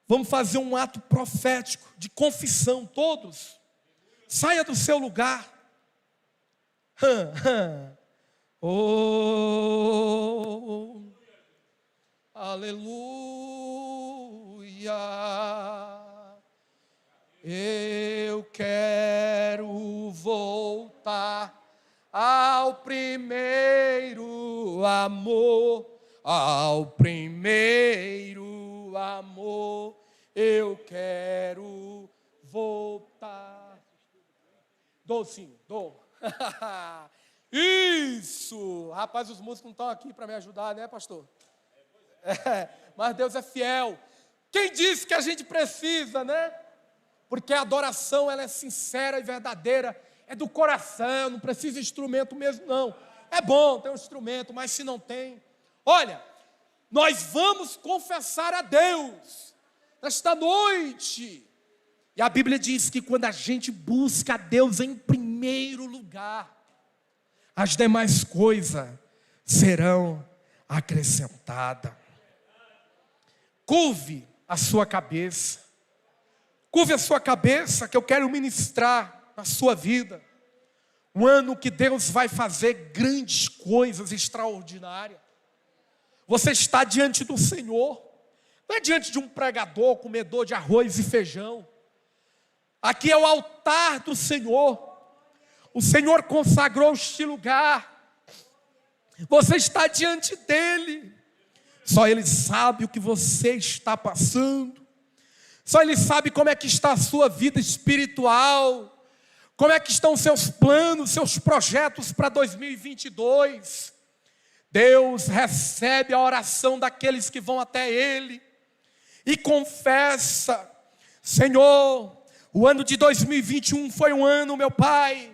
A: Vamos fazer um ato profético de confissão. Todos. Saia do seu lugar. Oh, aleluia. Eu quero voltar ao primeiro amor, ao primeiro amor. Eu quero voltar. Dou sim, dou. Isso! Rapaz, os músicos não estão aqui para me ajudar, né, pastor? Mas Deus é fiel. Quem disse que a gente precisa, né? Porque a adoração, ela é sincera e verdadeira, é do coração, não precisa de instrumento mesmo, não. É bom ter um instrumento, mas se não tem... Olha, nós vamos confessar a Deus nesta noite. E a Bíblia diz que quando a gente busca a Deus em primeiro lugar, as demais coisas serão acrescentadas. Curve a sua cabeça. Curve a sua cabeça, que eu quero ministrar na sua vida. Um ano que Deus vai fazer grandes coisas extraordinárias. Você está diante do Senhor. Não é diante de um pregador, comedor de arroz e feijão. Aqui é o altar do Senhor. O Senhor consagrou este lugar. Você está diante dEle. Só Ele sabe o que você está passando. Só Ele sabe como é que está a sua vida espiritual. Como é que estão os seus planos, seus projetos para 2022. Deus recebe a oração daqueles que vão até Ele e confessa. Senhor, o ano de 2021 foi um ano, meu Pai,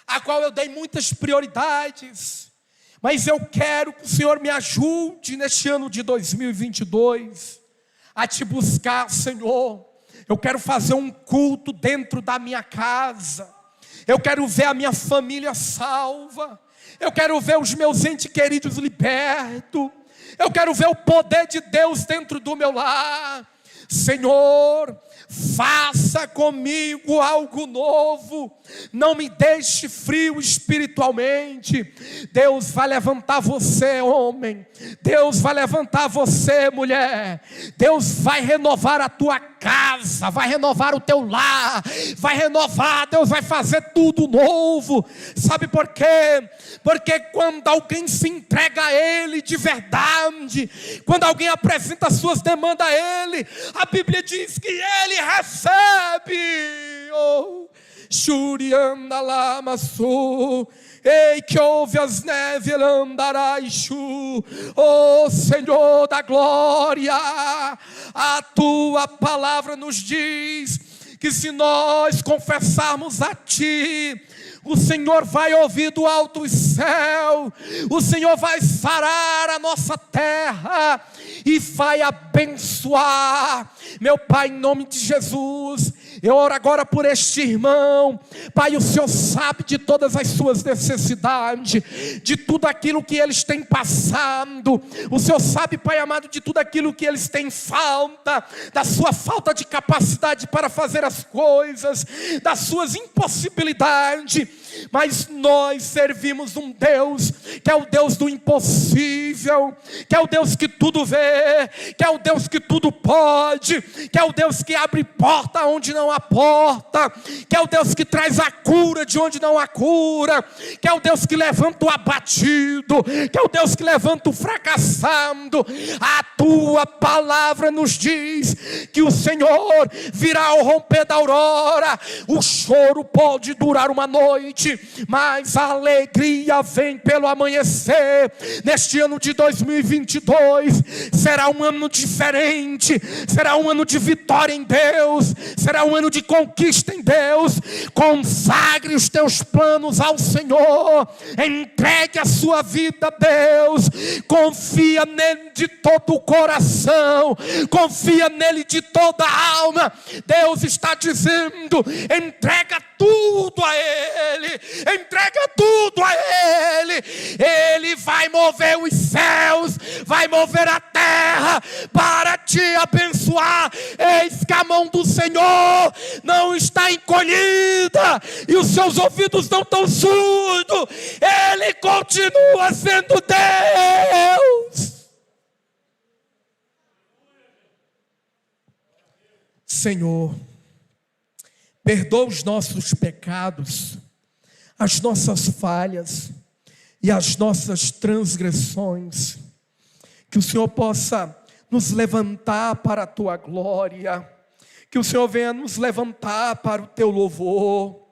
A: a qual eu dei muitas prioridades, mas eu quero que o Senhor me ajude neste ano de 2022 a te buscar, Senhor. Eu quero fazer um culto dentro da minha casa, eu quero ver a minha família salva, eu quero ver os meus entes queridos libertos, eu quero ver o poder de Deus dentro do meu lar. Senhor, faça comigo algo novo, não me deixe frio espiritualmente. Deus vai levantar você, homem, Deus vai levantar você, mulher, Deus vai renovar a tua casa, vai renovar o teu lar, vai renovar, Deus vai fazer tudo novo. Sabe por quê? Porque quando alguém se entrega a Ele de verdade, quando alguém apresenta suas demandas a Ele, a Bíblia diz que Ele recebe. Oh, Shuriandalamasu, ei, que ouve as neves, Andaraixu. Oh Senhor da glória, a tua palavra nos diz que se nós confessarmos a Ti, o Senhor vai ouvir do alto do céu, o Senhor vai sarar a nossa terra e vai abençoar. Meu Pai, em nome de Jesus, eu oro agora por este irmão. Pai, o Senhor sabe de todas as suas necessidades, de tudo aquilo que eles têm passado. O Senhor sabe, Pai amado, de tudo aquilo que eles têm falta, da sua falta de capacidade para fazer as coisas, das suas impossibilidades. Mas nós servimos um Deus que é o Deus do impossível, que é o Deus que tudo vê, que é o Deus que tudo pode, que é o Deus que abre porta onde não há porta, que é o Deus que traz a cura de onde não há cura, que é o Deus que levanta o abatido, que é o Deus que levanta o fracassado. A tua palavra nos diz que o Senhor virá ao romper da aurora. O choro pode durar uma noite, mas a alegria vem pelo amanhecer. Neste ano de 2022 será um ano diferente, será um ano de vitória em Deus, será um ano de conquista em Deus. Consagre os teus planos ao Senhor, entregue a sua vida a Deus, confia nele de todo o coração, confia nele de toda a alma. Deus está dizendo: entrega tudo a Ele, entrega tudo a Ele. Ele vai mover os céus, vai mover a terra para te abençoar. Eis que a mão do Senhor não está encolhida e os seus ouvidos não estão surdos. Ele continua sendo Deus. Senhor, perdoa os nossos pecados, as nossas falhas e as nossas transgressões. Que o Senhor possa nos levantar para a tua glória, que o Senhor venha nos levantar para o teu louvor,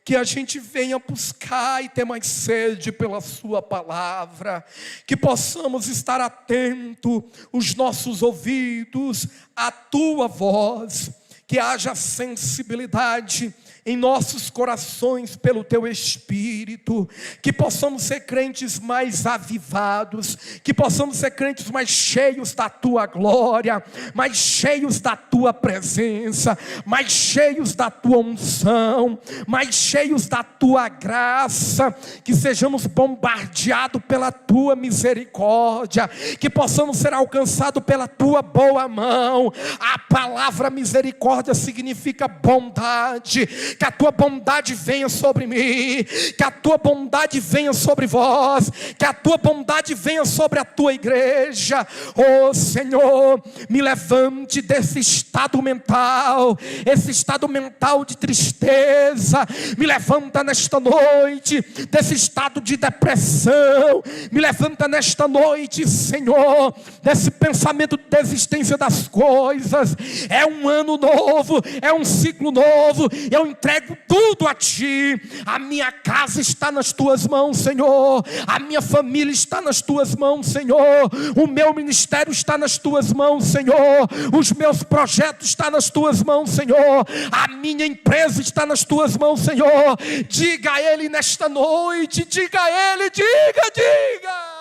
A: que a gente venha buscar e ter mais sede pela sua palavra, que possamos estar atentos, os nossos ouvidos, à tua voz, que haja sensibilidade em nossos corações pelo teu Espírito, que possamos ser crentes mais avivados, que possamos ser crentes mais cheios da tua glória, mais cheios da tua presença, mais cheios da tua unção, mais cheios da tua graça, que sejamos bombardeados pela tua misericórdia, que possamos ser alcançados pela tua boa mão. A palavra misericórdia significa bondade. Que a tua bondade venha sobre mim, que a tua bondade venha sobre vós, que a tua bondade venha sobre a tua igreja. Oh Senhor, me levante desse estado mental, esse estado mental de tristeza. Me levanta nesta noite desse estado de depressão. Me levanta nesta noite, Senhor, desse pensamento de desistência das coisas. É um ano novo, é um ciclo novo. Eu entendo entrego tudo a Ti. A minha casa está nas Tuas mãos, Senhor. A minha família está nas Tuas mãos, Senhor. O meu ministério está nas Tuas mãos, Senhor. Os meus projetos estão nas Tuas mãos, Senhor. A minha empresa está nas Tuas mãos, Senhor. Diga a Ele nesta noite, diga a Ele, diga.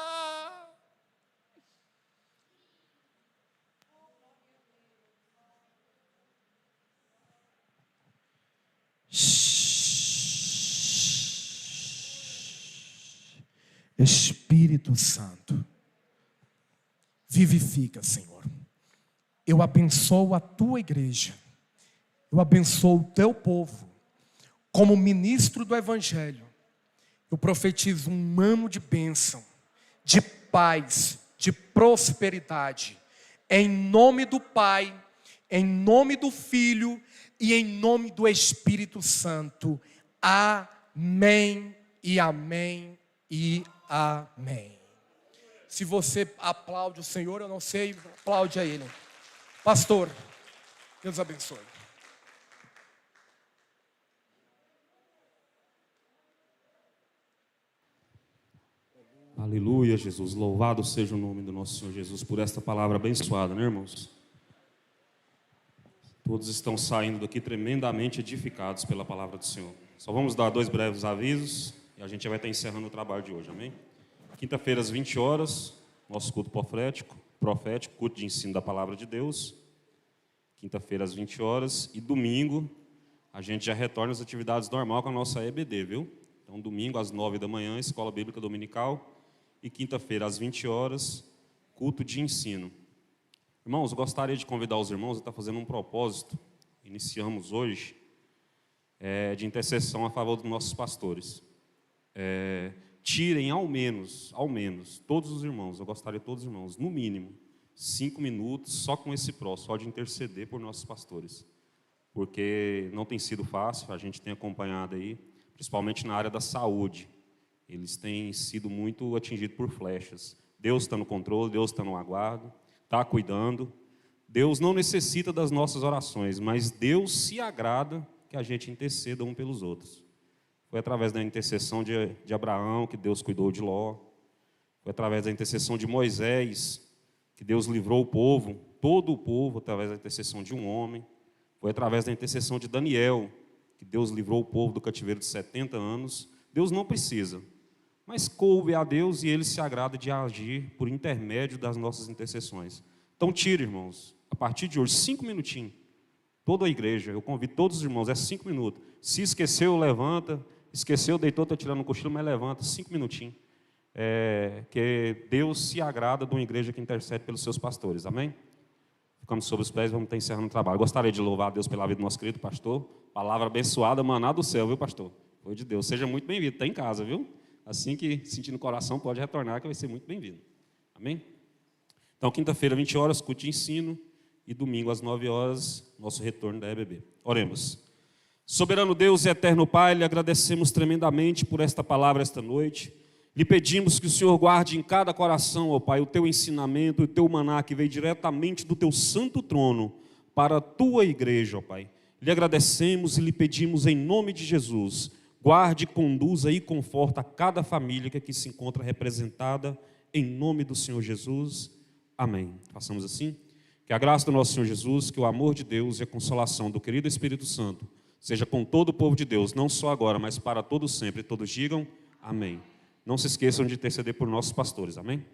A: Espírito Santo, vivifica, Senhor. Eu abençoo a Tua igreja, eu abençoo o Teu povo. Como ministro do Evangelho, eu profetizo um ano de bênção, de paz, de prosperidade, em nome do Pai, em nome do Filho e em nome do Espírito Santo. Amém e amém e amém. Se você aplaude o Senhor, eu não sei, aplaude a Ele. Pastor, Deus abençoe.
B: Aleluia, Jesus. Louvado seja o nome do nosso Senhor Jesus por esta palavra abençoada, né, irmãos? Todos estão saindo daqui tremendamente edificados pela palavra do Senhor. Só vamos dar 2 breves avisos e a gente vai estar encerrando o trabalho de hoje, amém? Quinta-feira às 20 horas, nosso culto profético, culto de ensino da palavra de Deus. Quinta-feira às 20 horas e domingo a gente já retorna às atividades normais com a nossa EBD, viu? Então domingo às 9 da manhã, Escola Bíblica Dominical. E quinta-feira, às 20 horas, culto de ensino. Irmãos, eu gostaria de convidar os irmãos a estar fazendo um propósito. Iniciamos hoje, de intercessão a favor dos nossos pastores. Tirem ao menos, todos os irmãos, eu gostaria de todos os irmãos, no mínimo, 5 minutos, só com esse só de interceder por nossos pastores. Porque não tem sido fácil, a gente tem acompanhado aí, principalmente na área da saúde. Eles têm sido muito atingidos por flechas. Deus está no controle, Deus está no aguardo, está cuidando. Deus não necessita das nossas orações, mas Deus se agrada que a gente interceda um pelos outros. Foi através da intercessão de Abraão que Deus cuidou de Ló. Foi através da intercessão de Moisés que Deus livrou o povo, todo o povo, através da intercessão de um homem. Foi através da intercessão de Daniel que Deus livrou o povo do cativeiro de 70 anos. Deus não precisa, mas coube a Deus e Ele se agrada de agir por intermédio das nossas intercessões. Então tire, irmãos, a partir de hoje, 5 minutinhos. Toda a igreja, eu convido todos os irmãos, 5 minutos. Se esqueceu, levanta. Esqueceu, deitou, está tirando um cochilo, mas levanta, 5 minutinhos. Que Deus se agrada de uma igreja que intercede pelos seus pastores, amém? Ficamos sobre os pés, vamos estar encerrando o trabalho. Gostaria de louvar a Deus pela vida do nosso querido pastor. Palavra abençoada, maná do céu, viu, pastor? Foi de Deus. Seja muito bem-vindo, está em casa, viu? Assim que sentir no coração, pode retornar, que vai ser muito bem-vindo. Amém? Então, quinta-feira, 20 horas, culto de ensino. E domingo, às 9 horas, nosso retorno da EBB. Oremos. Soberano Deus e eterno Pai, lhe agradecemos tremendamente por esta palavra esta noite. Lhe pedimos que o Senhor guarde em cada coração, ó Pai, o teu ensinamento, o teu maná que veio diretamente do teu santo trono para a tua igreja, ó Pai. Lhe agradecemos e lhe pedimos em nome de Jesus. Guarde, conduza e conforta cada família que aqui se encontra representada, em nome do Senhor Jesus. Amém. Façamos assim. Que a graça do nosso Senhor Jesus, que o amor de Deus e a consolação do querido Espírito Santo seja com todo o povo de Deus, não só agora, mas para todos sempre. Todos digam amém. Não se esqueçam de interceder por nossos pastores. Amém.